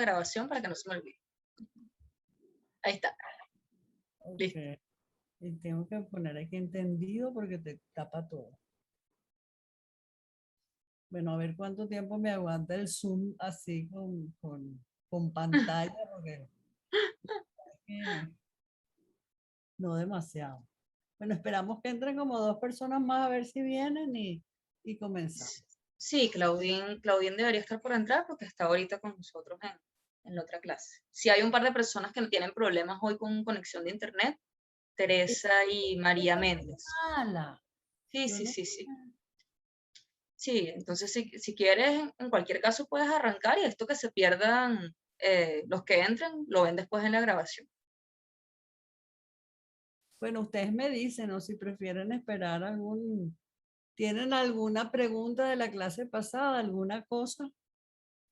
grabación para que no se me olvide. Ahí está. Listo. Okay. Y tengo que poner aquí entendido porque te tapa todo. Bueno, a ver cuánto tiempo me aguanta el Zoom así con pantalla, porque no demasiado. Bueno, esperamos que entren como 2 personas más a ver si vienen y comenzamos. Sí, Claudín debería estar por entrar porque está ahorita con nosotros en la otra clase. Si hay un par de personas que no tienen problemas hoy con conexión de internet, Teresa y María Méndez. Mala. Sí, Yo sí, no sí, sí. sé. Sí, entonces si quieres, en cualquier caso puedes arrancar y esto que se pierdan los que entren, lo ven después en la grabación. Bueno, ustedes me dicen, o si prefieren esperar ¿tienen alguna pregunta de la clase pasada, alguna cosa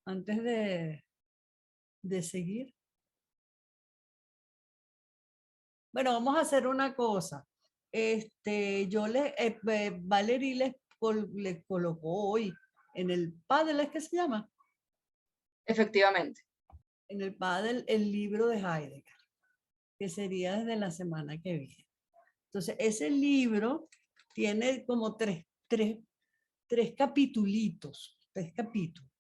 antes de seguir? Bueno, vamos a hacer una cosa. Valerie les colocó hoy en el Paddle, ¿es que se llama? Efectivamente. En el Paddle el libro de Heidegger, que sería desde la semana que viene. Entonces, ese libro tiene como tres capitulitos, 3 capítulos.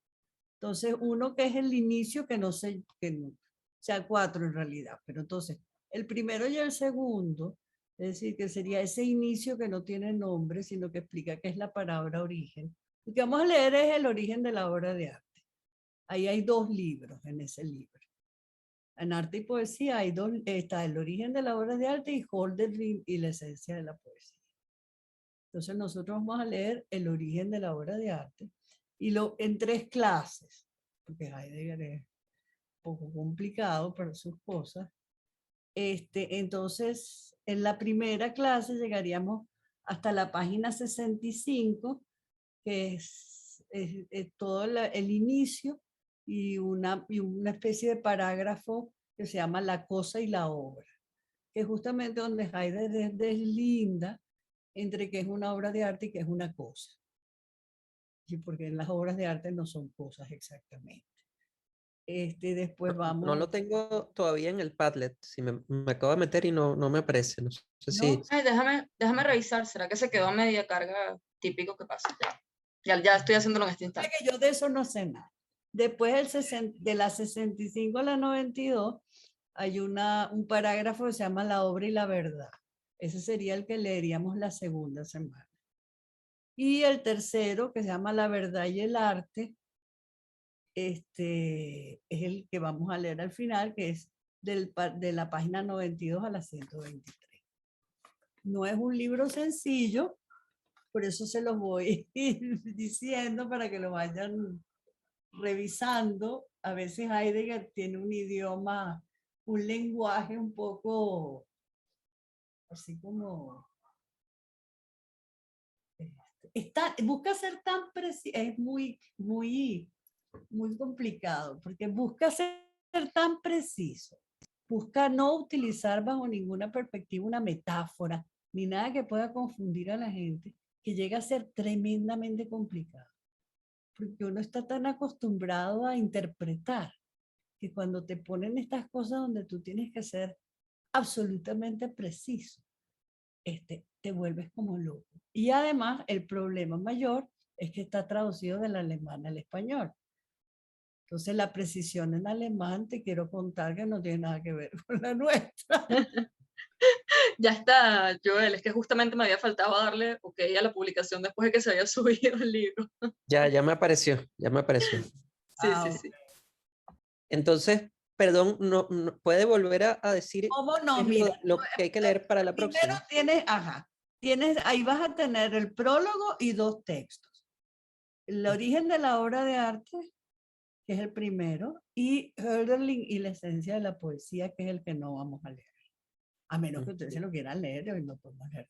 Entonces, uno que es el inicio, que no sé, o sea, 4 en realidad, pero entonces, el primero y el segundo, es decir, que sería ese inicio que no tiene nombre, sino que explica qué es la palabra origen. Lo que vamos a leer es el origen de la obra de arte. Ahí hay 2 libros en ese libro. En arte y poesía hay 2, está el origen de la obra de arte y Hölderlin y la esencia de la poesía. Entonces nosotros vamos a leer el origen de la obra de arte y en 3 clases, porque Heidegger es un poco complicado para sus cosas. Entonces, en la primera clase llegaríamos hasta la página 65, que es todo el inicio y una especie de parágrafo que se llama La cosa y la obra, que es justamente donde Heidegger deslinda entre qué es una obra de arte y qué es una cosa. Sí, porque las obras de arte no son cosas exactamente. Después No vamos. lo tengo todavía en el Padlet. Si me acabo de meter y no me aparece. No sé si. ¿No? Ay, déjame revisar. ¿Será que se quedó a media carga? Típico que pasa. Ya estoy haciéndolo en este instante. Que yo de eso no sé nada. Después de la 65 a la 92 hay un parágrafo que se llama La obra y la verdad. Ese sería el que leeríamos la segunda semana. Y el tercero, que se llama La verdad y el arte, es el que vamos a leer al final, que es de la página 92 a la 123. No es un libro sencillo, por eso se los voy diciendo para que lo vayan revisando. A veces Heidegger tiene un idioma, un lenguaje un poco así como busca ser tan preciso, es muy complicado, porque busca ser tan preciso, busca no utilizar bajo ninguna perspectiva una metáfora, ni nada que pueda confundir a la gente, que llega a ser tremendamente complicado, porque uno está tan acostumbrado a interpretar, que cuando te ponen estas cosas donde tú tienes que ser absolutamente preciso, te vuelves como loco. Y además, el problema mayor es que está traducido del alemán al español. Entonces, la precisión en alemán, te quiero contar que no tiene nada que ver con la nuestra. Ya está, Joel. Es que justamente me había faltado darle ok a la publicación después de que se había subido el libro. Ya me apareció, ya me apareció. Sí. Entonces, perdón, ¿puede volver a decir ¿Cómo no? qué es Mira, lo que hay que leer para la primero próxima? ahí vas a tener el prólogo y 2 textos. El origen de la obra de arte, que es el primero, y Hölderlin y la esencia de la poesía, que es el que no vamos a leer. A menos que ustedes se lo quieran leer, hoy no podemos leer.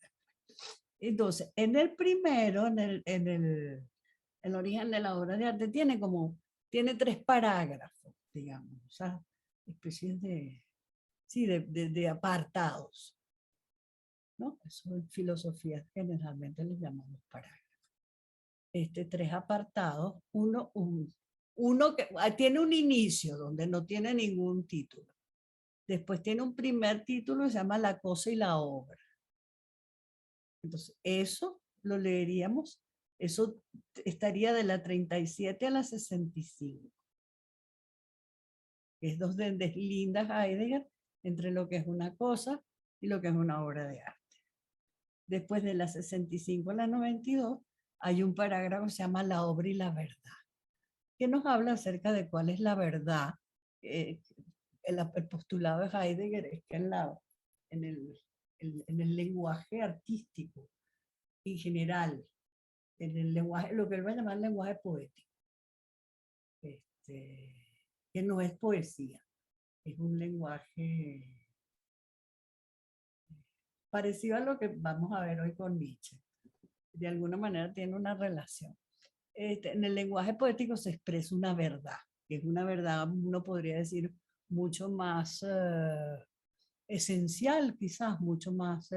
Entonces, en el primero, el origen de la obra de arte, tiene 3 parágrafos, digamos, o sea, especies de apartados, ¿no? Eso en filosofía generalmente les llamamos parágrafos. 3 apartados, uno que tiene un inicio donde no tiene ningún título. Después tiene un primer título que se llama La cosa y la obra. Entonces, eso lo leeríamos, eso estaría de la 37 a la 65. Es donde deslinda Heidegger entre lo que es una cosa y lo que es una obra de arte. Después de la 65 a la 92 hay un parágrafo que se llama La obra y la verdad, que nos habla acerca de cuál es la verdad. El postulado de Heidegger es que en el lenguaje artístico en general, en el lenguaje, lo que él va a llamar lenguaje poético, que no es poesía, es un lenguaje parecido a lo que vamos a ver hoy con Nietzsche. De alguna manera tiene una relación. En el lenguaje poético se expresa una verdad, que es una verdad, uno podría decir, mucho más esencial, quizás, mucho más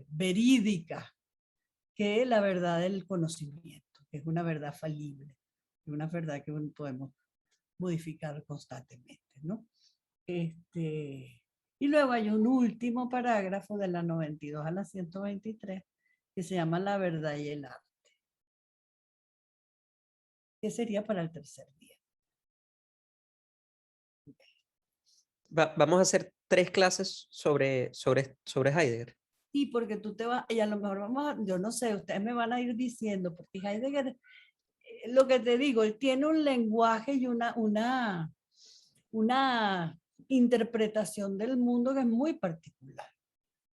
verídica que la verdad del conocimiento, que es una verdad falible, una verdad que podemos modificar constantemente, ¿no? Y luego hay un último parágrafo de la 92 a la 123 que se llama La verdad y el arte, que sería para el tercer día. Vamos a hacer 3 clases sobre Heidegger. Sí, porque tú te vas, y a lo mejor yo no sé, ustedes me van a ir diciendo, porque Heidegger, lo que te digo, él tiene un lenguaje y una interpretación del mundo que es muy particular.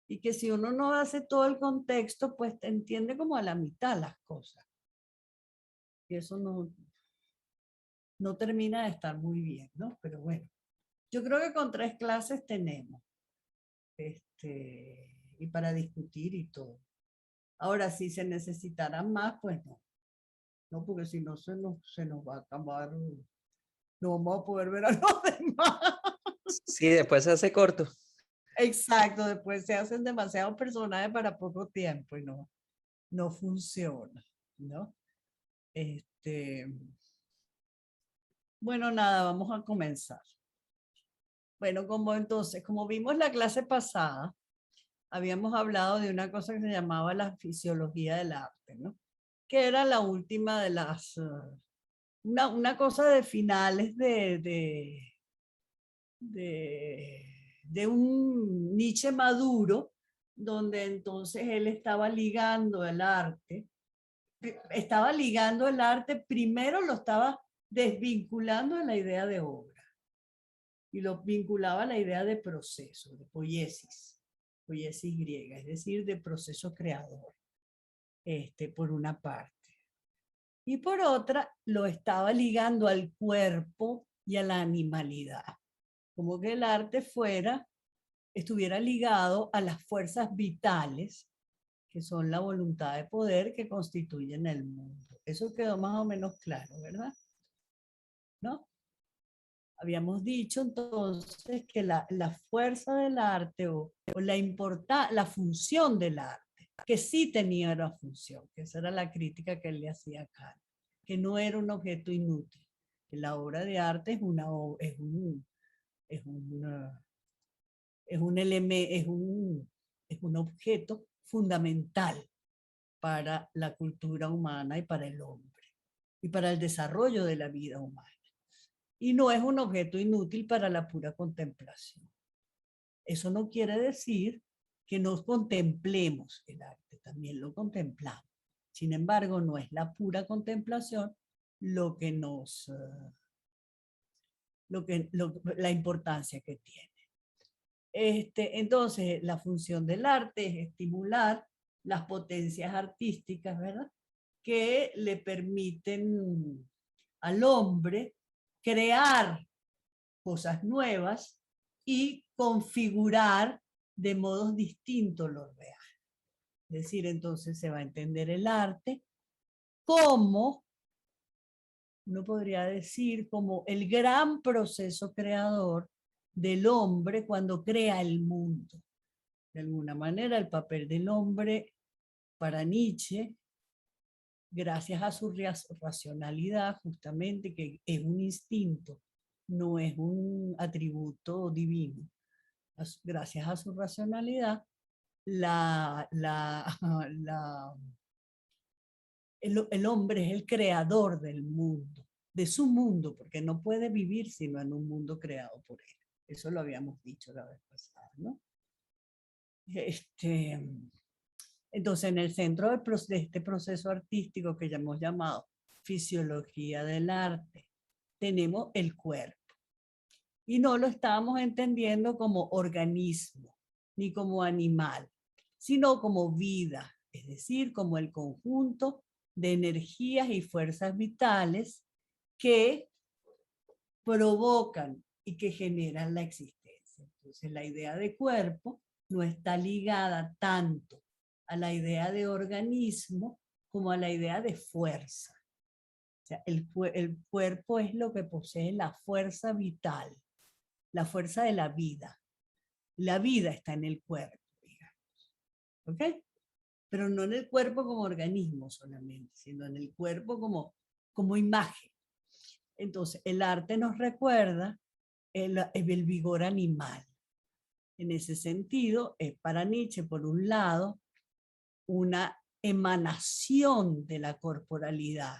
Y que si uno no hace todo el contexto, pues te entiende como a la mitad las cosas. Y eso no termina de estar muy bien, ¿no? Pero bueno, yo creo que con 3 clases tenemos. Y para discutir y todo. Ahora, si se necesitaran más, pues no. No, porque si no se nos va a acabar, no vamos a poder ver a los demás. Sí, después se hace corto. Exacto, después se hacen demasiados personajes para poco tiempo y no funciona, ¿no? Bueno, nada, vamos a comenzar. Bueno, como vimos la clase pasada, habíamos hablado de una cosa que se llamaba la fisiología del arte, ¿no? Que era la última de las, una cosa de finales de un Nietzsche maduro, donde entonces él estaba ligando el arte, primero lo estaba desvinculando de la idea de obra y lo vinculaba a la idea de proceso, de poiesis griega, es decir, de proceso creador, por una parte. Y por otra, lo estaba ligando al cuerpo y a la animalidad, como que el arte estuviera ligado a las fuerzas vitales, que son la voluntad de poder que constituyen el mundo. Eso quedó más o menos claro, ¿verdad? ¿No? Habíamos dicho entonces que la fuerza del arte o la función del arte, que sí tenía una función, que esa era la crítica que él le hacía a Kant, que no era un objeto inútil, que la obra de arte es un objeto fundamental para la cultura humana y para el hombre y para el desarrollo de la vida humana. Y no es un objeto inútil para la pura contemplación. Eso no quiere decir que no contemplemos el arte, también lo contemplamos. Sin embargo, no es la pura contemplación lo que la importancia que tiene. Entonces, la función del arte es estimular las potencias artísticas, ¿verdad? Que le permiten al hombre crear cosas nuevas y configurar de modos distintos los reales. Es decir, entonces se va a entender el arte como, uno podría decir, como el gran proceso creador del hombre cuando crea el mundo. De alguna manera, el papel del hombre para Nietzsche gracias a su racionalidad, justamente, que es un instinto, no es un atributo divino. Gracias a su racionalidad, el hombre es el creador del mundo, de su mundo, porque no puede vivir sino en un mundo creado por él. Eso lo habíamos dicho la vez pasada, ¿no? Entonces, en el centro de este proceso artístico que ya hemos llamado fisiología del arte, tenemos el cuerpo. Y no lo estábamos entendiendo como organismo, ni como animal, sino como vida, es decir, como el conjunto de energías y fuerzas vitales que provocan y que generan la existencia. Entonces, la idea de cuerpo no está ligada tanto a la idea de organismo como a la idea de fuerza. O sea, el cuerpo es lo que posee la fuerza vital, la fuerza de la vida. La vida está en el cuerpo, digamos. ¿Ok? Pero no en el cuerpo como organismo solamente, sino en el cuerpo como imagen. Entonces, el arte nos recuerda el vigor animal. En ese sentido, es para Nietzsche, por un lado, una emanación de la corporalidad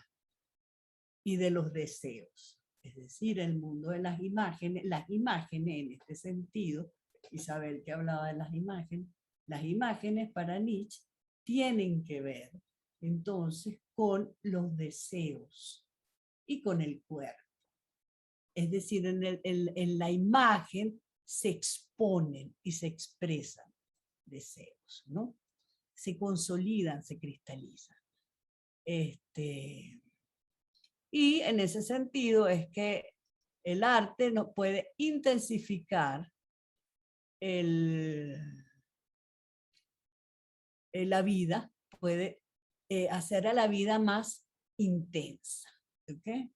y de los deseos. Es decir, el mundo de las imágenes en este sentido, Isabel que hablaba de las imágenes para Nietzsche tienen que ver entonces con los deseos y con el cuerpo. Es decir, en la imagen se exponen y se expresan deseos, ¿no? Se consolidan, se cristalizan. Y en ese sentido es que el arte nos puede intensificar la vida, puede hacer a la vida más intensa. ¿Okay?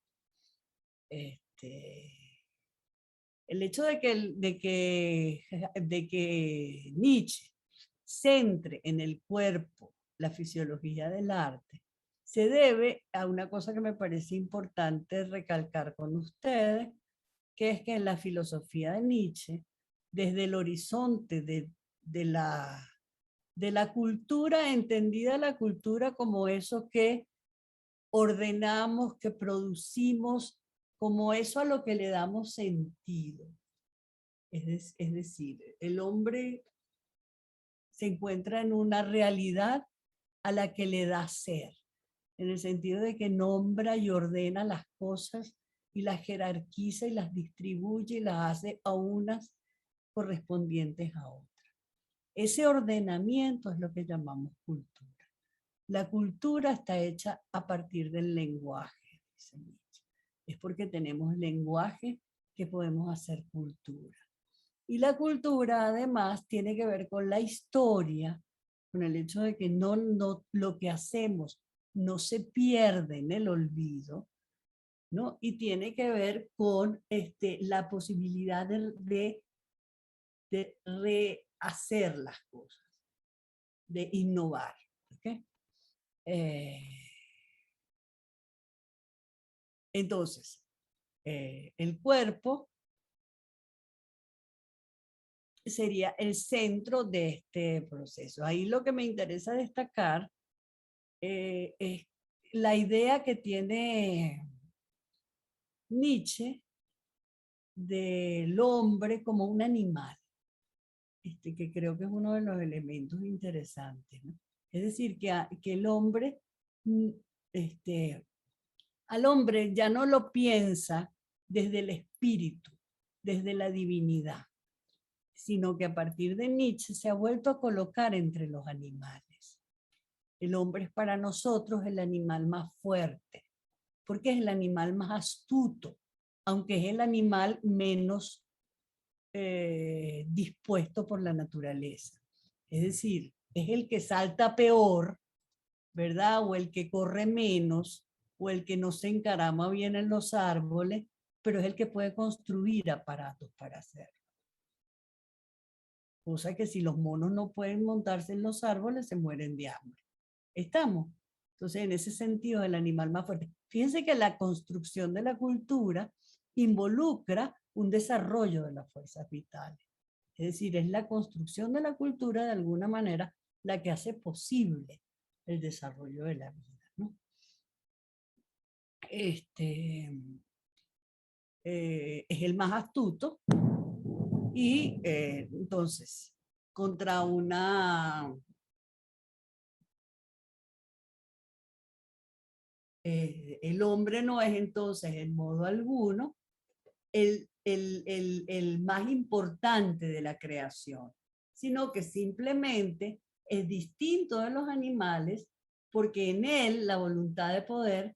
El hecho de que Nietzsche centre en el cuerpo la fisiología del arte se debe a una cosa que me parece importante recalcar con ustedes, que es que en la filosofía de Nietzsche, desde el horizonte de la cultura, entendida la cultura como eso que ordenamos, que producimos, como eso a lo que le damos sentido. Es decir, el hombre se encuentra en una realidad a la que le da ser, en el sentido de que nombra y ordena las cosas y las jerarquiza y las distribuye y las hace a unas correspondientes a otras. Ese ordenamiento es lo que llamamos cultura. La cultura está hecha a partir del lenguaje, dice Nietzsche. Es porque tenemos lenguaje que podemos hacer cultura. Y la cultura además tiene que ver con la historia, con el hecho de que no lo que hacemos no se pierde en el olvido, ¿no? Y tiene que ver con la posibilidad de rehacer las cosas, de innovar. ¿Okay? Entonces, el cuerpo sería el centro de este proceso. Ahí lo que me interesa destacar es la idea que tiene Nietzsche del hombre como un animal, que creo que es uno de los elementos interesantes, ¿no? Es decir, que el hombre, al hombre ya no lo piensa desde el espíritu, desde la divinidad, sino que a partir de Nietzsche se ha vuelto a colocar entre los animales. El hombre es para nosotros el animal más fuerte, porque es el animal más astuto, aunque es el animal menos dispuesto por la naturaleza. Es decir, es el que salta peor, ¿verdad? O el que corre menos, o el que no se encarama bien en los árboles, pero es el que puede construir aparatos para hacerlo. Cosa que si los monos no pueden montarse en los árboles, se mueren de hambre. ¿Estamos? Entonces, en ese sentido, el animal más fuerte. Fíjense que la construcción de la cultura involucra un desarrollo de las fuerzas vitales. Es decir, es la construcción de la cultura de alguna manera la que hace posible el desarrollo de la vida, ¿no? Es el más astuto y entonces contra el hombre no es entonces en modo alguno el más importante de la creación, sino que simplemente es distinto de los animales porque en él la voluntad de poder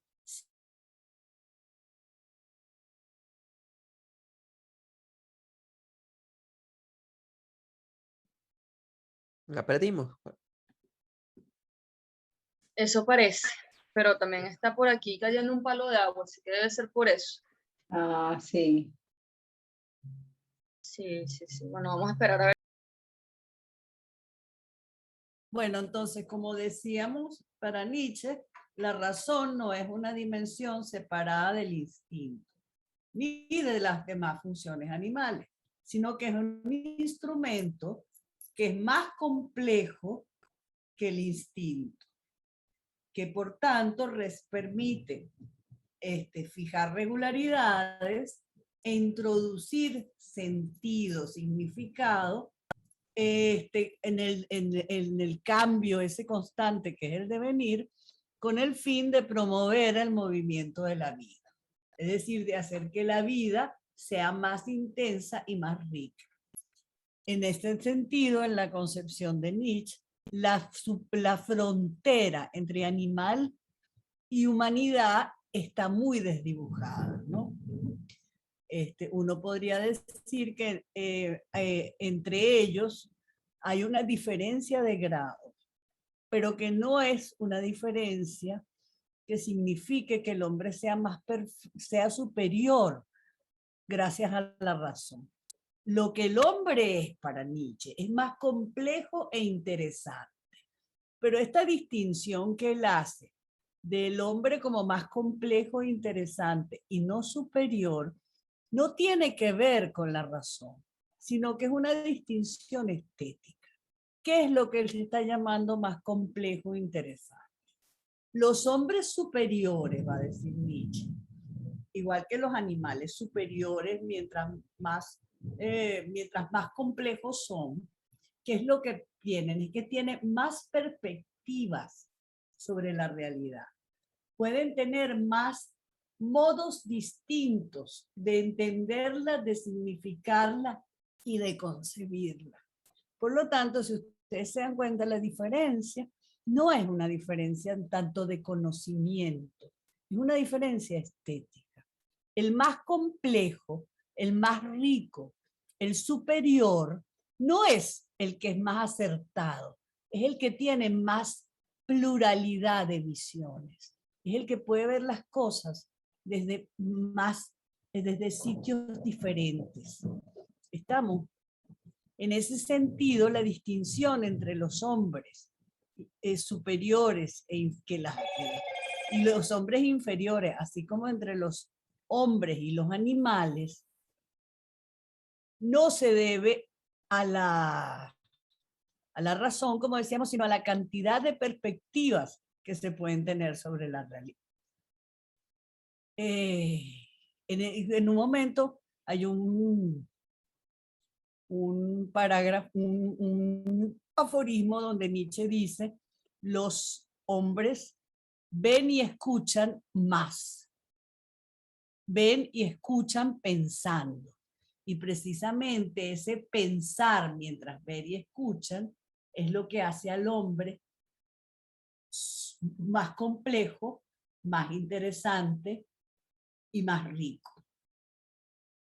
La perdimos. Eso parece, pero también está por aquí cayendo un palo de agua, así que debe ser por eso. Ah, sí. Sí, sí, sí. Bueno, vamos a esperar a ver. Bueno, entonces, como decíamos, para Nietzsche, la razón no es una dimensión separada del instinto, ni de las demás funciones animales, sino que es un instrumento que es más complejo que el instinto, que por tanto permite fijar regularidades e introducir sentido, significado en el cambio ese constante que es el devenir, con el fin de promover el movimiento de la vida. Es decir, de hacer que la vida sea más intensa y más rica. En este sentido, en la concepción de Nietzsche, la frontera entre animal y humanidad está muy desdibujada, ¿no? Uno podría decir que entre ellos hay una diferencia de grado, pero que no es una diferencia que signifique que el hombre sea superior gracias a la razón. Lo que el hombre es para Nietzsche es más complejo e interesante, pero esta distinción que él hace del hombre como más complejo e interesante y no superior, no tiene que ver con la razón, sino que es una distinción estética. ¿Qué es lo que él se está llamando más complejo e interesante? Los hombres superiores, va a decir Nietzsche, igual que los animales superiores, mientras más complejos son, ¿qué es lo que tienen? Es que tienen más perspectivas sobre la realidad. Pueden tener más modos distintos de entenderla, de significarla y de concebirla. Por lo tanto, si ustedes se dan cuenta, la diferencia no es una diferencia en tanto de conocimiento, es una diferencia estética. El más complejo, el más rico, el superior, no es el que es más acertado, es el que tiene más pluralidad de visiones, es el que puede ver las cosas desde sitios diferentes. Estamos. En ese sentido, la distinción entre los hombres superiores y los hombres inferiores, así como entre los hombres y los animales, no se debe a la razón, como decíamos, sino a la cantidad de perspectivas que se pueden tener sobre la realidad. En un momento hay un parágrafo, un aforismo donde Nietzsche dice, los hombres ven y escuchan más. Ven y escuchan pensando. Y precisamente ese pensar mientras ven y escuchan es lo que hace al hombre más complejo, más interesante y más rico.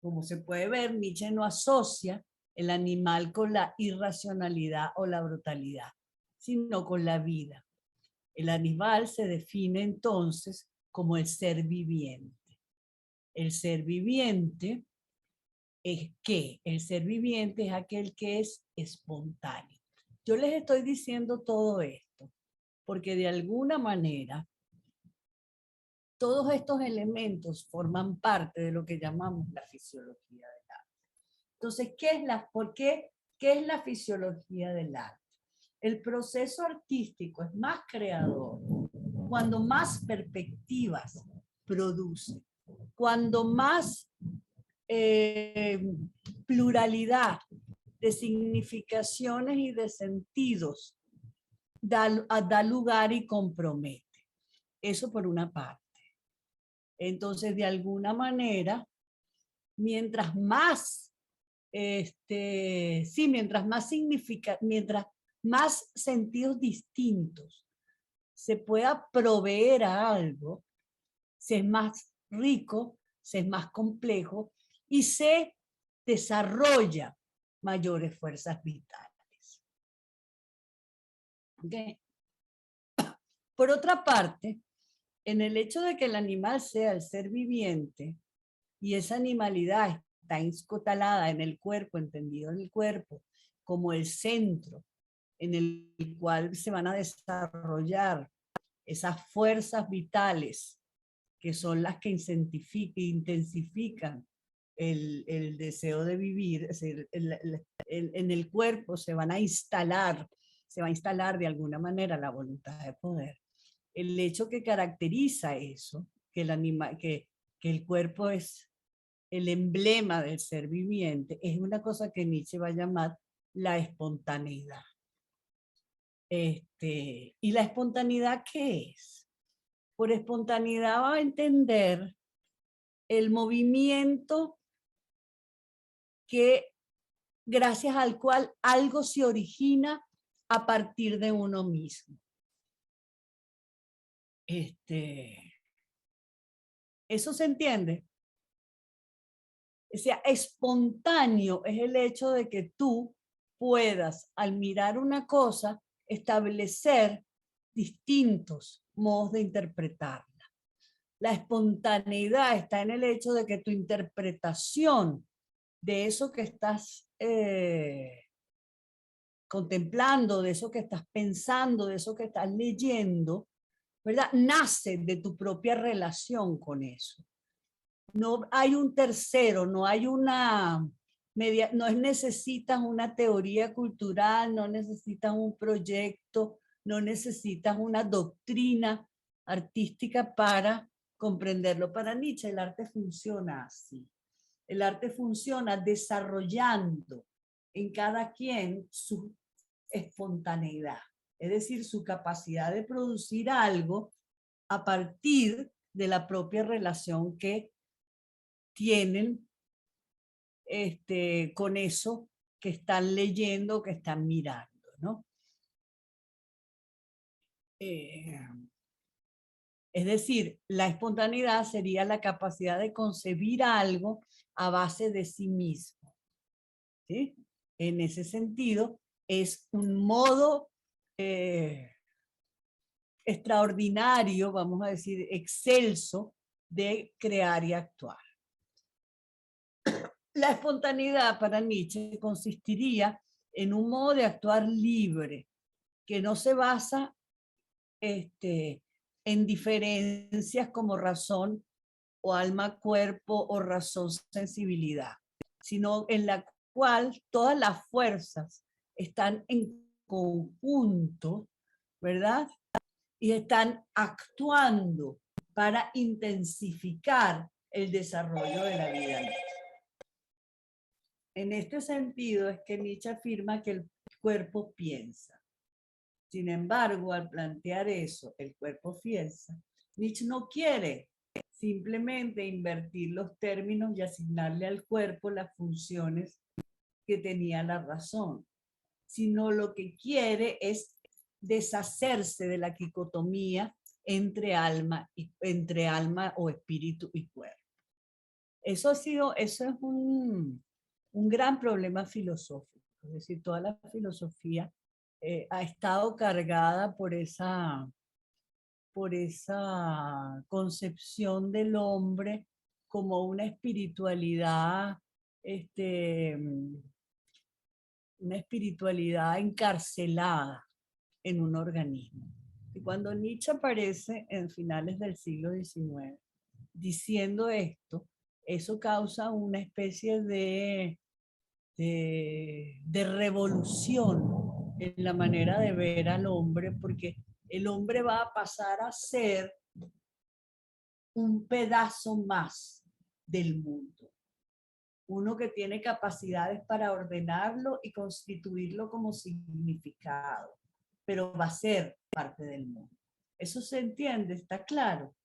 Como se puede ver, Nietzsche no asocia el animal con la irracionalidad o la brutalidad, sino con la vida. El animal se define entonces como el ser viviente. El ser viviente es ¿qué? El ser viviente es aquel que es espontáneo. Yo les estoy diciendo todo esto porque de alguna manera todos estos elementos forman parte de lo que llamamos la fisiología del arte. Entonces, ¿qué es la fisiología del arte? El proceso artístico es más creador cuando más perspectivas produce, cuando más pluralidad de significaciones y de sentidos da lugar y compromete. Eso por una parte. Entonces, de alguna manera, mientras más mientras más sentidos distintos se pueda proveer a algo, se es más rico, se es más complejo y se desarrolla mayores fuerzas vitales. ¿Okay? Por otra parte, en el hecho de que el animal sea el ser viviente y esa animalidad está instalada en el cuerpo, entendido en el cuerpo, como el centro en el cual se van a desarrollar esas fuerzas vitales que son las que intensifican el deseo de vivir, es decir, en el cuerpo se va a instalar de alguna manera la voluntad de poder. El hecho que caracteriza eso, que el cuerpo es el emblema del ser viviente, es una cosa que Nietzsche va a llamar la espontaneidad. ¿Y la espontaneidad qué es? Por espontaneidad va a entender el movimiento gracias al cual algo se origina a partir de uno mismo. ¿Eso se entiende? O sea, espontáneo es el hecho de que tú puedas, al mirar una cosa, establecer distintos modos de interpretarla. La espontaneidad está en el hecho de que tu interpretación de eso que estás contemplando, de eso que estás pensando, de eso que estás leyendo, ¿verdad? Nace de tu propia relación con eso. No hay un tercero, no hay no necesitas una teoría cultural, no necesitas un proyecto, no necesitas una doctrina artística para comprenderlo. Para Nietzsche el arte funciona así. El arte funciona desarrollando en cada quien su espontaneidad, es decir, su capacidad de producir algo a partir de la propia relación que tienen con eso que están leyendo, que están mirando, ¿no? Es decir, la espontaneidad sería la capacidad de concebir algo a base de sí mismo, ¿sí? En ese sentido, es un modo extraordinario, vamos a decir, excelso de crear y actuar. La espontaneidad para Nietzsche consistiría en un modo de actuar libre, que no se basa en diferencias como razón o alma-cuerpo o razón-sensibilidad, sino en la cual todas las fuerzas están en conjunto, ¿verdad? Y están actuando para intensificar el desarrollo de la vida misma. En este sentido es que Nietzsche afirma que el cuerpo piensa. Sin embargo, al plantear eso, el cuerpo piensa, Nietzsche no quiere simplemente invertir los términos y asignarle al cuerpo las funciones que tenía la razón, sino lo que quiere es deshacerse de la dicotomía entre alma o espíritu y cuerpo. Eso es un gran problema filosófico. Es decir, toda la filosofía ha estado cargada por esa concepción del hombre como una espiritualidad encarcelada en un organismo. Y cuando Nietzsche aparece en finales del siglo XIX diciendo esto, eso causa una especie de revolución en la manera de ver al hombre, porque el hombre va a pasar a ser un pedazo más del mundo. Uno que tiene capacidades para ordenarlo y constituirlo como significado, pero va a ser parte del mundo. ¿Eso se entiende? ¿Está claro?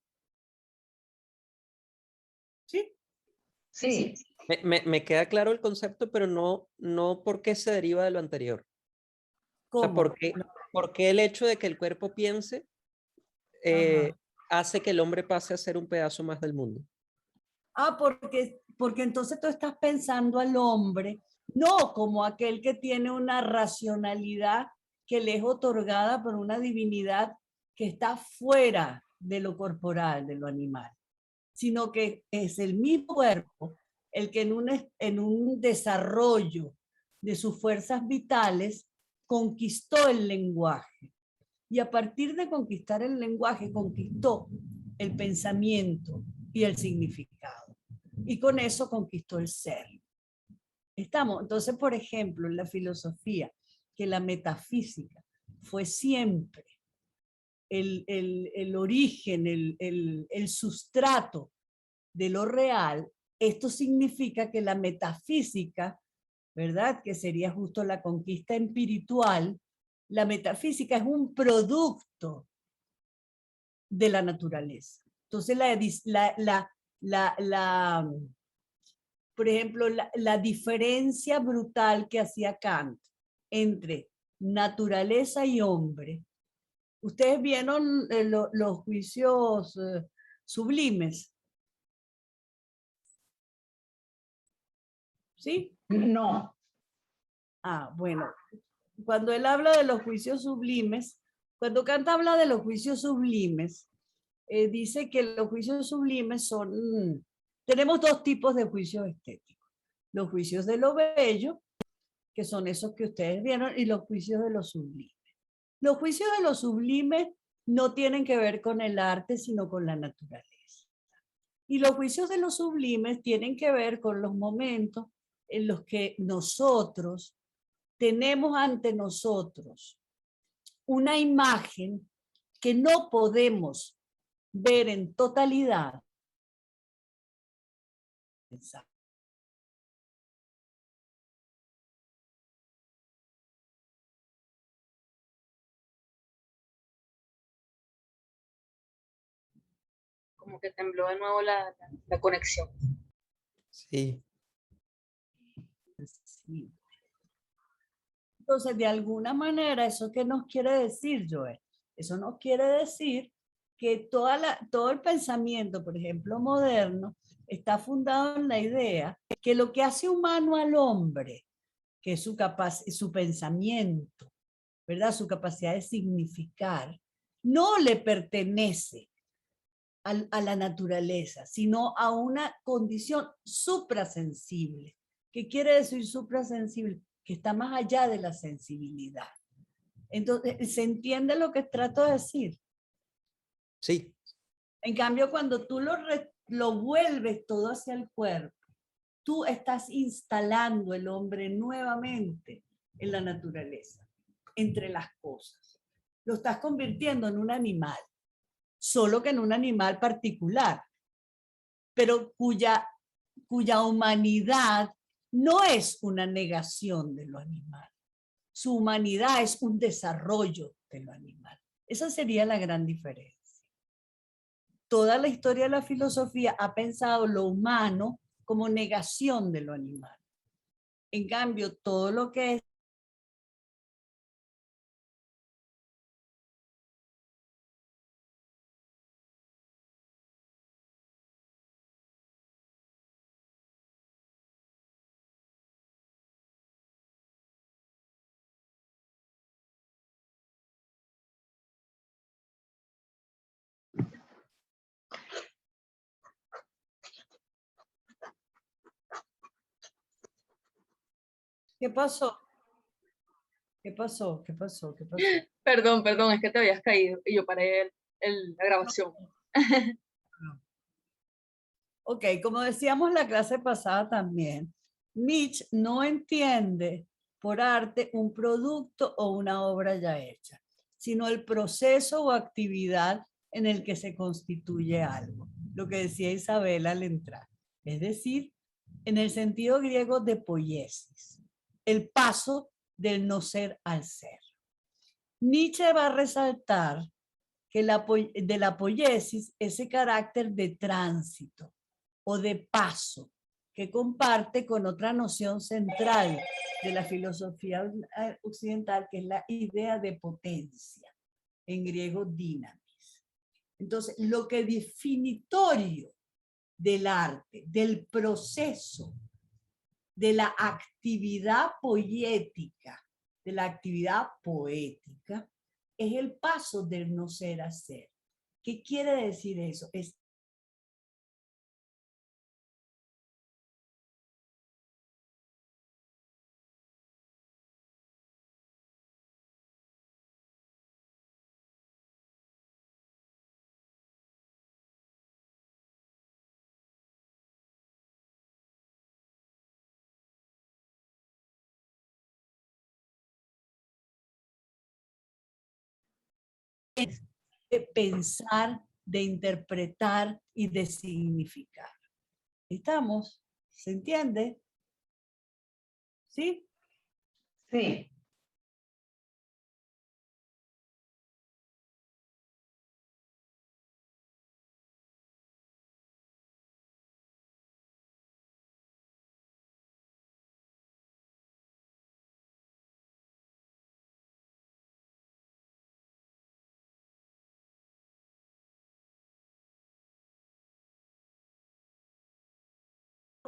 ¿Sí? Sí. Me queda claro el concepto, pero no por qué se deriva de lo anterior. O sea, ¿Cómo? por qué el hecho de que el cuerpo piense Ajá. hace que el hombre pase a ser un pedazo más del mundo. Ah, porque entonces tú estás pensando al hombre, no como aquel que tiene una racionalidad que le es otorgada por una divinidad que está fuera de lo corporal, de lo animal, sino que es el mismo cuerpo el que en un desarrollo de sus fuerzas vitales conquistó el lenguaje. Y a partir de conquistar el lenguaje, conquistó el pensamiento y el significado. Y con eso conquistó el ser. Estamos, entonces, por ejemplo, en la filosofía, que la metafísica fue siempre el origen, el sustrato de lo real, esto significa que la metafísica, ¿verdad? Que sería justo la conquista espiritual, la metafísica es un producto de la naturaleza. Entonces, por ejemplo, la diferencia brutal que hacía Kant entre naturaleza y hombre. Ustedes vieron los juicios sublimes, ¿sí? No. Ah, bueno, cuando él habla de los juicios sublimes, cuando Kant habla de los juicios sublimes, dice que los juicios sublimes son, tenemos dos tipos de juicios estéticos. Los juicios de lo bello, que son esos que ustedes vieron, y los juicios de lo sublime. Los juicios de lo sublime no tienen que ver con el arte, sino con la naturaleza. Y los juicios de los sublimes tienen que ver con los momentos en los que nosotros tenemos ante nosotros una imagen que no podemos ver en totalidad. Como que tembló de nuevo la conexión. Sí. Sí. Entonces, de alguna manera, ¿eso qué nos quiere decir, Joel? Eso nos quiere decir que todo el pensamiento, por ejemplo, moderno, está fundado en la idea que lo que hace humano al hombre, que es su pensamiento, ¿verdad? Su capacidad de significar, no le pertenece a la naturaleza, sino a una condición suprasensible. ¿Qué quiere decir suprasensible? Que está más allá de la sensibilidad. Entonces, ¿se entiende lo que trato de decir? Sí. En cambio, cuando tú lo vuelves todo hacia el cuerpo, tú estás instalando el hombre nuevamente en la naturaleza, entre las cosas. Lo estás convirtiendo en un animal, solo que en un animal particular, pero cuya humanidad no es una negación de lo animal. Su humanidad es un desarrollo de lo animal. Esa sería la gran diferencia. Toda la historia de la filosofía ha pensado lo humano como negación de lo animal. En cambio, todo lo que es ¿qué pasó? ¿Qué pasó? ¿Qué pasó? ¿Qué pasó? Perdón, perdón, es que te habías caído y yo paré la grabación. Ok, como decíamos la clase pasada también, Nietzsche no entiende por arte un producto o una obra ya hecha, sino el proceso o actividad en el que se constituye algo, lo que decía Isabel al entrar, es decir, en el sentido griego de poiesis, el paso del no ser al ser. Nietzsche va a resaltar que de la poiesis ese carácter de tránsito o de paso que comparte con otra noción central de la filosofía occidental, que es la idea de potencia, en griego dynamis. Entonces, lo que es definitorio del arte, del proceso, de la actividad poética, de la actividad poética, es el paso del no ser a ser. ¿Qué quiere decir eso? Es de pensar, de interpretar y de significar. ¿Estamos? ¿Se entiende? ¿Sí? Sí.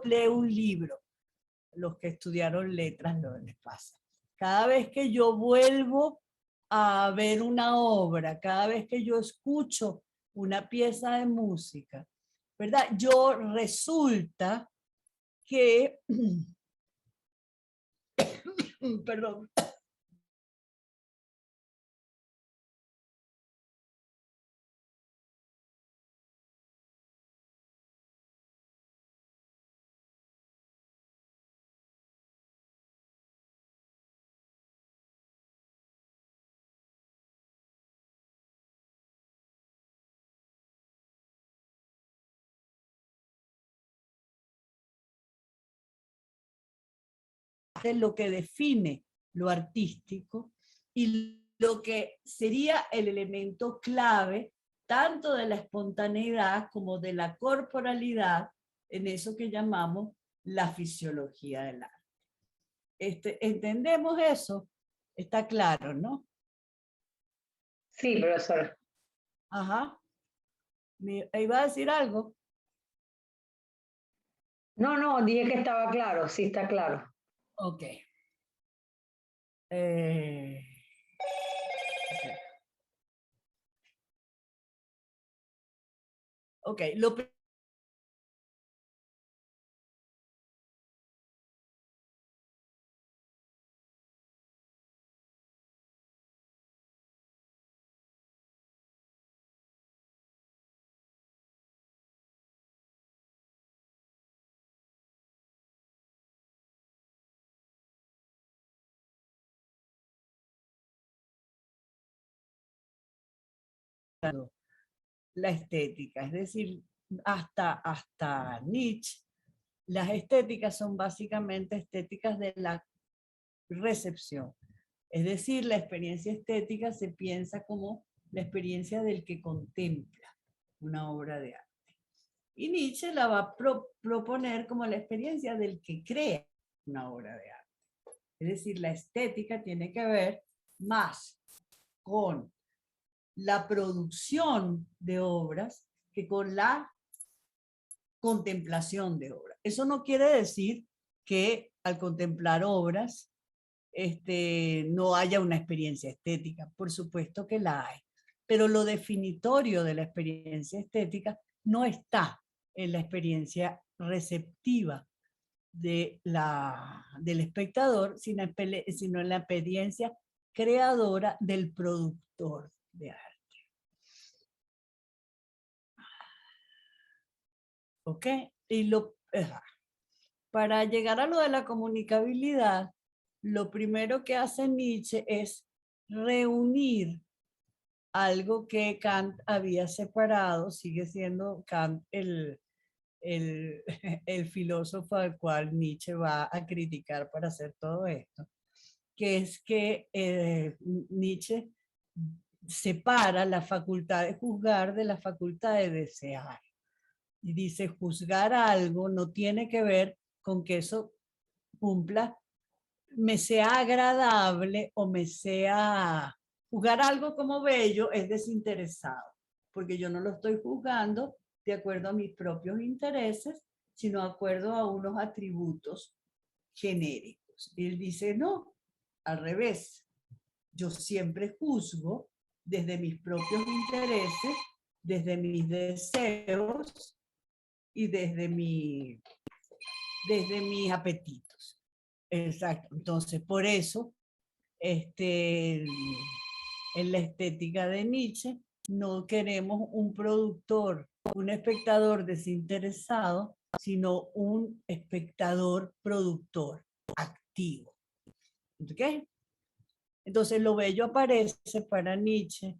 Leo un libro, los que estudiaron letras no les pasa. Cada vez que yo vuelvo a ver una obra, cada vez que yo escucho una pieza de música, ¿verdad? Yo resulta que, perdón, lo que define lo artístico y lo que sería el elemento clave tanto de la espontaneidad como de la corporalidad en eso que llamamos la fisiología del arte. ¿Entendemos eso? Está claro, ¿no? Sí, profesor. Ajá. ¿Iba a decir algo? No, no, dije que estaba claro, sí está claro. Ok. Eh, ok, lo la estética, es decir, hasta Nietzsche, las estéticas son básicamente estéticas de la recepción. Es decir, la experiencia estética se piensa como la experiencia del que contempla una obra de arte. Y Nietzsche la va a proponer como la experiencia del que crea una obra de arte. Es decir, la estética tiene que ver más con la producción de obras que con la contemplación de obras. Eso no quiere decir que al contemplar obras no haya una experiencia estética. Por supuesto que la hay. Pero lo definitorio de la experiencia estética no está en la experiencia receptiva del espectador, sino en la experiencia creadora del productor de arte. ¿Ok? Y para llegar a lo de la comunicabilidad, lo primero que hace Nietzsche es reunir algo que Kant había separado, sigue siendo Kant el filósofo al cual Nietzsche va a criticar para hacer todo esto, que es que Nietzsche separa la facultad de juzgar de la facultad de desear. Y dice, juzgar algo no tiene que ver con que eso cumpla, me sea agradable o me sea... Juzgar algo como bello es desinteresado, porque yo no lo estoy juzgando de acuerdo a mis propios intereses, sino de acuerdo a unos atributos genéricos. Y él dice, no, al revés. Yo siempre juzgo desde mis propios intereses, desde mis deseos y desde mis apetitos. Exacto. Entonces, por eso, en la estética de Nietzsche, no queremos un productor, un espectador desinteresado, sino un espectador productor activo. ¿Ok? Entonces, lo bello aparece para Nietzsche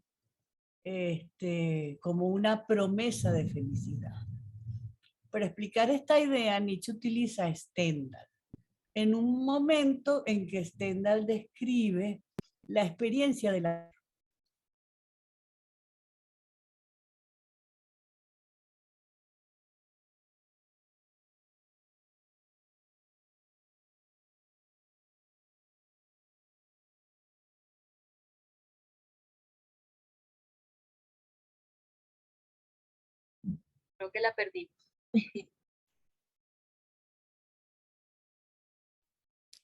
como una promesa de felicidad. Para explicar esta idea, Nietzsche utiliza a Stendhal. En un momento en que Stendhal describe la experiencia de la... Creo que la perdí.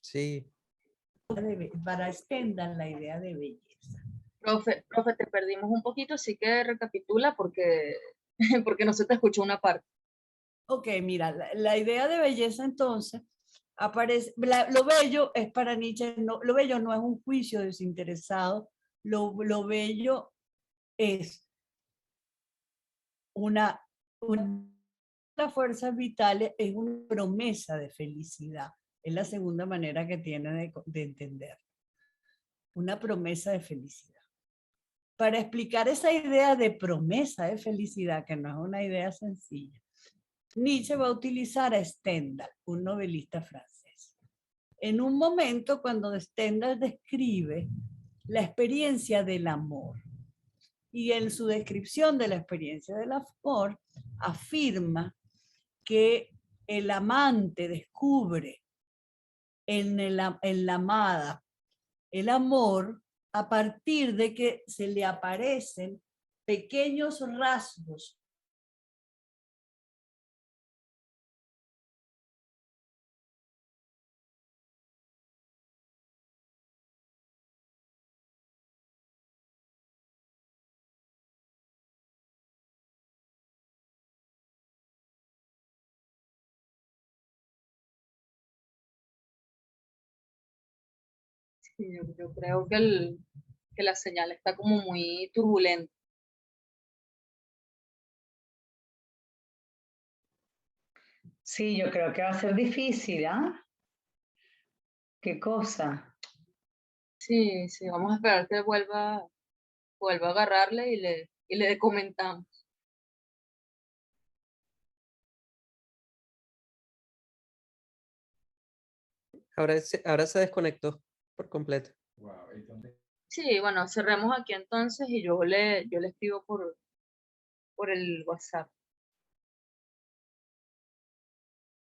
Sí, Para Stendhal, la idea de belleza. Profe, te perdimos un poquito, así que recapitula porque, porque no se te escuchó una parte. Ok, mira, la idea de belleza entonces aparece, lo bello es para Nietzsche, no, lo bello no es un juicio desinteresado, lo bello es una fuerzas vitales, es una promesa de felicidad. Es la segunda manera que tiene de entender. Una promesa de felicidad. Para explicar esa idea de promesa de felicidad, que no es una idea sencilla, Nietzsche va a utilizar a Stendhal, un novelista francés. En un momento cuando Stendhal describe la experiencia del amor, y en su descripción de la experiencia del amor afirma que el amante descubre en la amada el amor a partir de que se le aparecen pequeños rasgos Sí, yo creo que la señal está como muy turbulenta. Sí, yo creo que va a ser difícil, ¿ah? ¿Qué cosa? Sí, sí, vamos a esperar que vuelva a agarrarle y le comentamos. ahora se desconectó por completo. Sí, bueno, cerremos aquí entonces y yo le escribo por el WhatsApp.